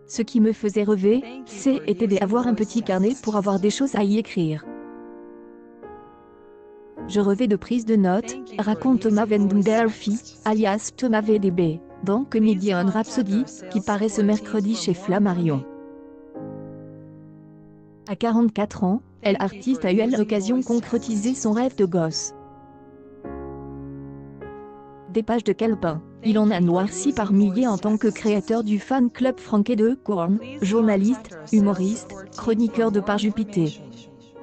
Ce qui me faisait rêver, était d'avoir un petit carnet pour avoir des choses à y écrire. Je rêvais de prise de notes, raconte Thomas Vendelfi, alias Thomas VDB, dans Comedian Rhapsody, qui paraît ce mercredi chez Flammarion. À 44 ans, l'artiste a eu l'occasion de concrétiser son rêve de gosse. Des pages de calepin, il en a noirci par milliers en tant que créateur du fan club Frankie de Korn, journaliste, humoriste, chroniqueur de pages UPT.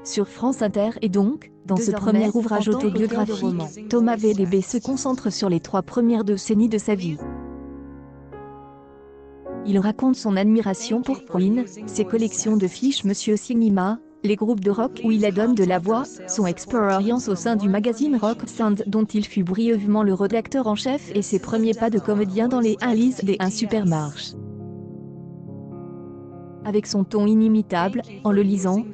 Sur France Inter et donc, dans ce premier ouvrage autobiographique, Thomas VDB se concentre sur les 3 premières décennies de sa vie. Il raconte son admiration pour Queen, ses collections de fiches Monsieur Cinéma, les groupes de rock où il donne de la voix, son expérience au sein du magazine Rock Sound dont il fut brièvement le rédacteur en chef et ses premiers pas de comédien dans les Alice des Un Supermarché. Avec son ton inimitable, en le lisant,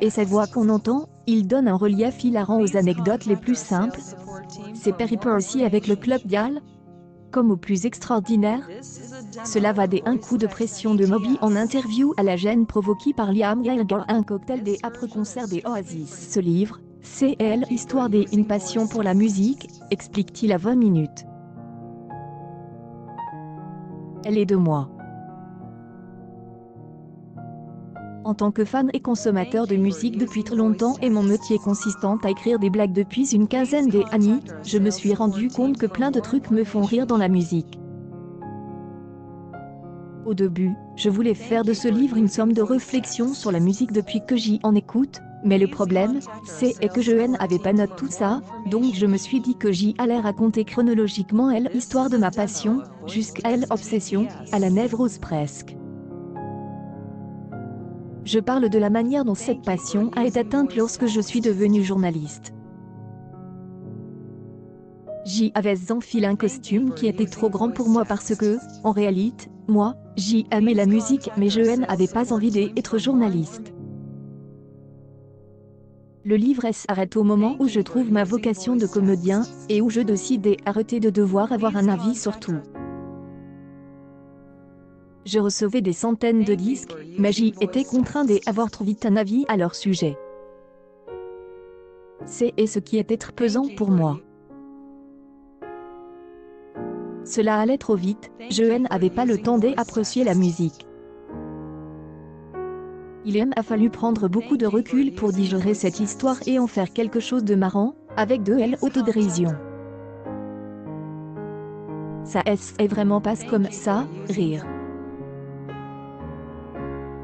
et sa voix qu'on entend, il donne un relief hilarant aux anecdotes les plus simples. Ses péripéties avec le club Dial, comme au plus extraordinaire. Cela va des un coup de pression de Moby en interview à la gêne provoquée par Liam Gallagher, un cocktail des après-concerts des Oasis. Ce livre, c'est l'histoire d'une passion pour la musique, explique-t-il à 20 minutes. Elle est de moi. En tant que fan et consommateur de musique depuis très longtemps et mon métier consistant à écrire des blagues depuis une quinzaine d'années, je me suis rendu compte que plein de trucs me font rire dans la musique. Au début, je voulais faire de ce livre une somme de réflexion sur la musique depuis que j'y en écoute, mais le problème, est que je n'avais pas noté tout ça, donc je me suis dit que j'y allais raconter chronologiquement l'histoire de ma passion, jusqu'à l'obsession, à la névrose presque. Je parle de la manière dont cette passion a été atteinte lorsque je suis devenu journaliste. J'y avais enfilé un costume qui était trop grand pour moi parce que, en réalité, moi, j'y aimais la musique mais je n'avais pas envie d'être journaliste. Le livre s'arrête au moment où je trouve ma vocation de comédien, et où je décide d'arrêter de devoir avoir un avis sur tout. Je recevais des centaines de disques, mais j'y étais contraint d'avoir trop vite un avis à leur sujet. C'est ce qui était trop pesant pour moi. Cela allait trop vite, je n'avais pas le temps d'apprécier la musique. Il a fallu prendre beaucoup de recul pour digérer cette histoire et en faire quelque chose de marrant, avec de l'autodérision. Ça est vraiment pas comme ça, rire.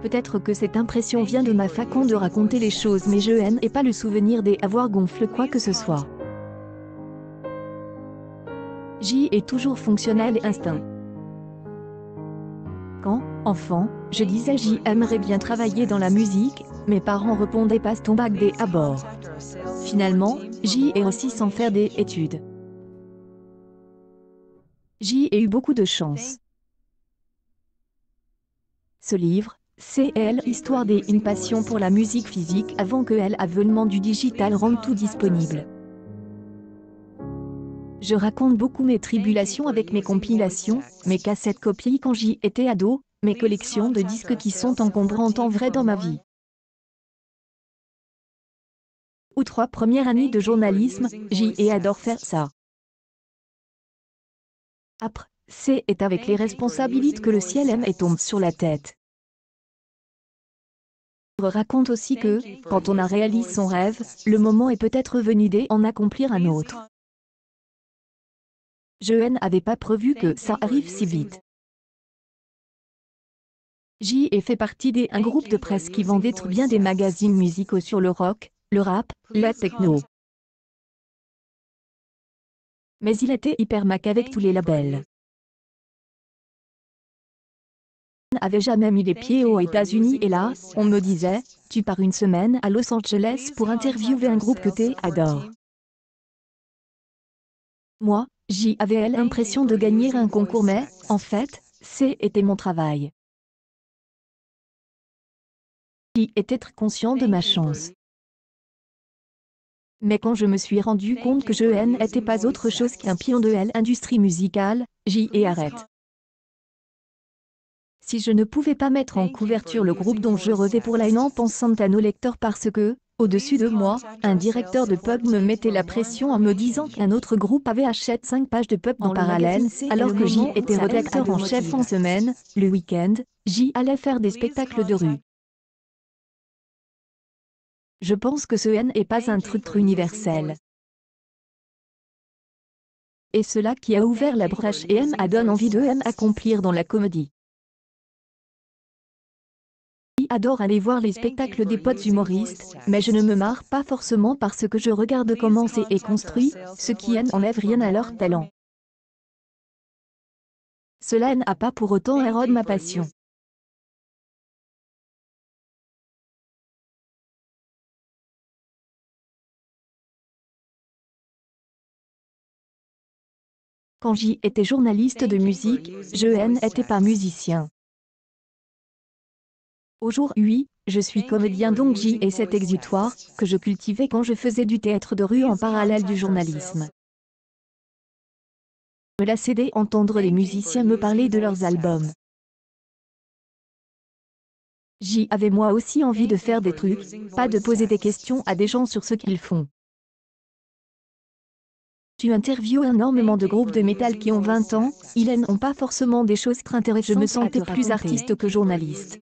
Peut-être que cette impression vient de ma façon de raconter les choses mais je n'ai pas le souvenir d'avoir gonflé quoi que ce soit. J'y ai toujours fonctionnel et instinct. Quand, enfant, je disais j'y aimerais bien travailler dans la musique, mes parents répondaient passe ton bac à bord. Finalement, j'y ai aussi sans faire des études. J'y ai eu beaucoup de chance. Ce livre, c'est l'histoire d'une passion pour la musique physique avant que l'avènement du digital rende tout disponible. Je raconte beaucoup mes tribulations avec mes compilations, mes cassettes copiées quand j'y étais ado, mes collections de disques qui sont encombrantes en vrai dans ma vie. Aux 3 premières années de journalisme, j'y ai adoré faire ça. Après, est avec les responsabilités que le ciel aime et tombe sur la tête. Je raconte aussi que, quand on a réalisé son rêve, le moment est peut-être venu d'en accomplir un autre. Je n'avais pas prévu que ça arrive si vite. J'y ai fait partie d'un groupe de presse qui vendait bien des magazines musicaux sur le rock, le rap, la techno. Mais il était hyper mac avec tous les labels. Je n'avais jamais mis les pieds aux États-Unis et là, on me disait, tu pars une semaine à Los Angeles pour interviewer un groupe que tu adores. Moi, j'y avais l'impression de gagner un concours mais, en fait, c'était mon travail. J'y étais très conscient de ma chance. Mais quand je me suis rendu compte que je n'étais pas autre chose qu'un pion de l'industrie musicale, j'y ai arrêté. Si je ne pouvais pas mettre en couverture le groupe dont je rêvais pour la haine en pensant à nos lecteurs parce que, au-dessus de moi, un directeur de pub me mettait la pression en me disant qu'un autre groupe avait acheté 5 pages de pub en parallèle, alors que J était rédacteur en chef en semaine, le week-end, J allait faire des spectacles de rue. Je pense que ce N n'est pas un truc universel. Et cela qui a ouvert la brèche et M a donné envie de M accomplir dans la comédie. J'adore aller voir les spectacles des potes humoristes, mais je ne me marre pas forcément parce que je regarde comment c'est et construit, ce qui n'enlève rien à leur talent. Cela n'a pas pour autant érode ma passion. Quand j'y étais journaliste de musique, je n'étais pas musicien. Aujourd'hui, je suis comédien donc j'y ai cet exutoire, que je cultivais quand je faisais du théâtre de rue en parallèle du journalisme. Me la céder entendre les musiciens me parler de leurs albums. J'y avais moi aussi envie de faire des trucs, pas de poser des questions à des gens sur ce qu'ils font. Tu interviews énormément de groupes de métal qui ont 20 ans, ils n'ont pas forcément des choses très intéressantes. Je me sentais plus artiste que journaliste.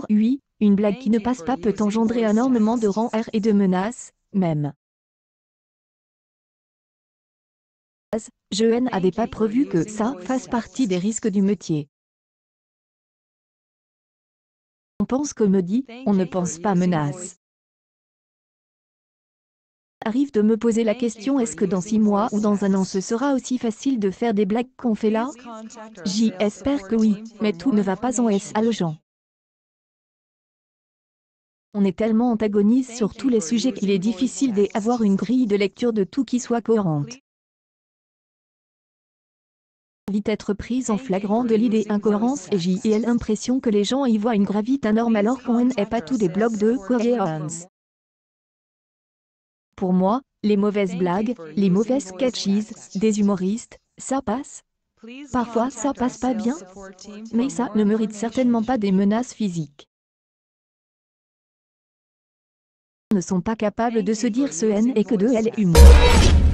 Oui, une blague qui ne passe pas peut engendrer énormément de rancœur et de menaces, même. Je n'avais pas prévu que ça fasse partie des risques du métier. On pense comédie, on ne pense pas menace. Arrive de me poser la question est-ce que dans 6 mois ou dans un an ce sera aussi facile de faire des blagues qu'on fait là? J'espère que oui, mais tout ne va pas en S à le gens. On est tellement antagoniste sur tous les sujets qu'il est difficile d'avoir une grille de lecture de tout qui soit cohérente. Vite être prise en flagrant de l'idée incohérence et j'ai l'impression que les gens y voient une gravité énorme alors qu'on n'est pas tous des blocs de cohérence. Pour moi, les mauvaises blagues, les mauvaises sketches, des humoristes, ça passe. Parfois ça passe pas bien, mais ça ne mérite certainement pas des menaces physiques. Ils ne sont pas capables de se dire ce N et que de L humour.